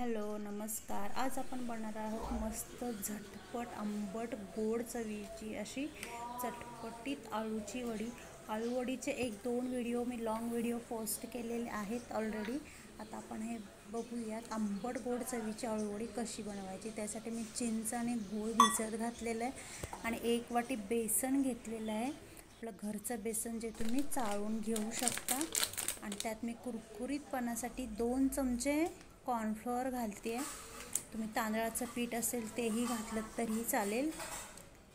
Hello नमस्कार। आज आपण बनवणार आहोत मस्त झटपट आंबट गोड चवीची अशी चटपटीत आळूची वडी। आळू वडीचे 1-2 व्हिडिओ मी लॉंग व्हिडिओ पोस्ट केलेले आहेत ऑलरेडी। आता आपण हे बघूयात आंबट गोड चवीची आळू वडी कशी बनवायची। त्यासाठी मी चिंच आणि गूळ भिजत घातलेलं आहे आणि 1 वाटी बेसन घेतलेलं आहे। आपलं घरचं बेसन जे तुम्ही चाळून घेऊ शकता। आणि त्यात मी कुरकुरीतपणासाठी 2 चमचे कॉर्नफ्लोअर घालते। तुम्ही तांदळाचं पीठ असेल तेही घातलं तरीही चालेल।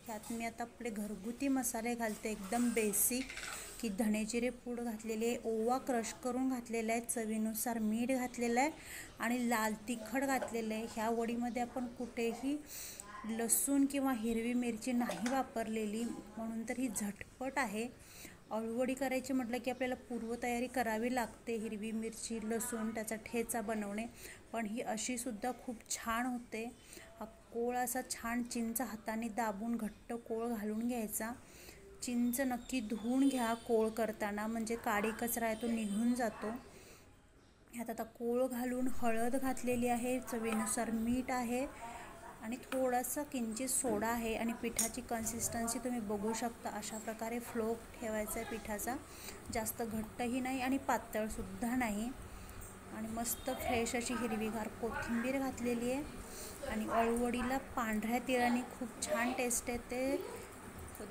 त्यात मी आता आपले घरगुती मसाले घालते, एकदम बेसिक की धणे जिरे पूड घातलेली आहे, ओवा क्रश करून घातलेला आहे, चवीनुसार मीठ घातलेलं आहे आणि लाल तिखट घातलेलं आहे। ह्या वडीमध्ये आपण कुठेही लसूण किंवा हिरवी मिरची नाही वापरलेली, म्हणून तर ही झटपट आहे। आळूवडी करायची म्हटलं की आपल्याला पूर्वतयारी करावी लागते, हिरवी मिरची लसूण त्याचा ठेचा बनवणे, पण ही अशी सुद्धा खूप छान होते। हा कोळ असा छान चिंच हाताने दाबून घट्ट कोळ घालून घ्यायचा। चिंच नक्की धुवून घ्या कोळ करताना, म्हणजे काडी कचरा आहे तो निघून जातो। ह्यात आता कोळ घालून हळद घातलेली आहे, चवीनुसार मीठ आहे आणि थोडासा किंचित सोडा आहे आणि पिठाची कन्सिस्टन्सी तुम्ही बघू शकता। अशा प्रकारे फ्लो ठेवायचा आहे पिठाचा, जास्त घट्टही नाही आणि पातळसुद्धा नाही। आणि मस्त फ्रेश अशी हिरवीगार कोथिंबीर घातलेली आहे आणि आळूवडीला पांढऱ्या तिळाने खूप छान टेस्ट येते।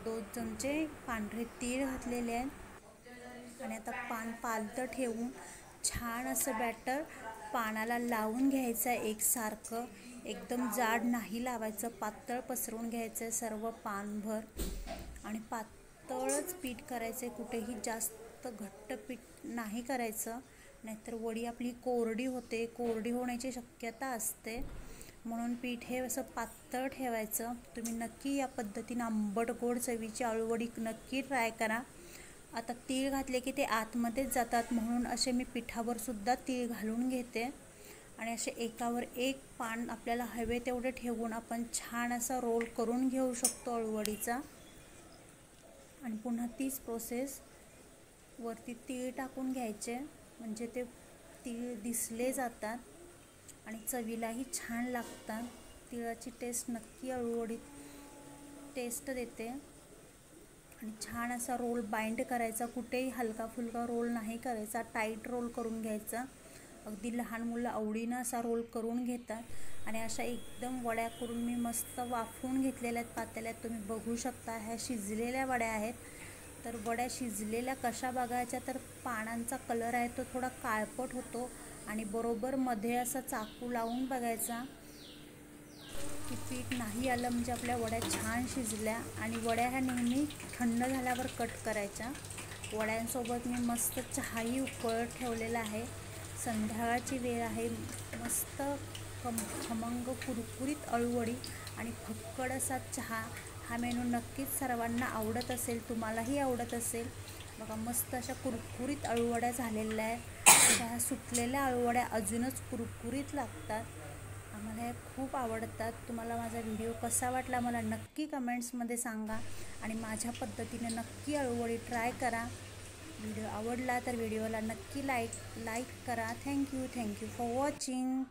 2 चमचे पांढरे तीळ घातलेले आहेत आणि आता पान पालतं ठेवून छान असं बॅटर पानाला लावून घ्यायचं आहे एकसारखं। एकदम जाड नाही लावायचं, पातळ पसरवून घ्यायचं आहे सर्व पानभर आणि पातळच पीठ करायचं आहे, कुठेही जास्त घट्ट पीठ नाही करायचं, नाहीतर वडी आपली कोरडी होते, कोरडी होण्याची शक्यता असते। म्हणून पीठ हे असं पातळ ठेवायचं। तुम्ही नक्की या पद्धतीने आंबट गोड चवीची आळूवडी नक्की ट्राय करा। आता तीळ घातले की ते आतमध्येच जातात, म्हणून असे मी पिठावर सुद्धा तीळ घालून घेते आणि असे एकावर एक पान आपल्याला हवे तेवढे ठेवून आपण छान असा रोल करून घेऊ शकतो आळूवडीचा। आणि पुन्हा तीच प्रोसेस वरती तीळ टाकून घ्यायचे, म्हणजे ते तीळ दिसले जातात आणि चवीलाही छान लागतात। तिळाची टेस्ट नक्की आळूवडीत टेस्ट देते। आणि छान असा रोल बाइंड करायचा, कुठेही हलका फुलका रोल नाही करायचा, टाईट रोल करून घ्यायचा। अगदी लहान मुलं आवडीनं असा रोल करून घेतात आणि अशा एकदम वड्या करून मी मस्त वाफवून घेतलेल्या आहेत पातेल्यात, तुम्ही बघू शकता। ह्या शिजलेल्या वड्या आहेत। तर वड्या शिजलेल्या कशा बघायच्या, तर पानांचा कलर आहे तो थोडा काळपट होतो आणि बरोबर मध्ये असा चाकू लावून बघायचा की पीठ नाही आलं, म्हणजे आपल्या वड्या छान शिजल्या। आणि वड्या ह्या नेहमी थंड झाल्यावर कट करायच्या। वड्यांसोबत मी मस्त चहाही उकळत ठेवलेला आहे, संध्याकाळची वेळ आहे। मस्त खमंग कुरकुरीत आळूवडी आणि फक्कड असा चहा, हा मेनू नक्कीच सर्वांना आवडत असेल, तुम्हालाही आवडत असेल। बघा मस्त अशा कुरकुरीत आळूवड्या झालेल्या आहेत। ह्या सुटलेल्या आळूवड्या अजूनच कुरकुरीत लागतात, आम्हाला हे खूप आवडतात। तुम्हाला माझा व्हिडिओ कसा वाटला मला नक्की कमेंट्समध्ये सांगा आणि माझ्या पद्धतीने नक्की आळूवडी ट्राय करा। व्हिडिओ आवडला तर व्हिडिओला नक्की लाईक करा। Thank you for watching.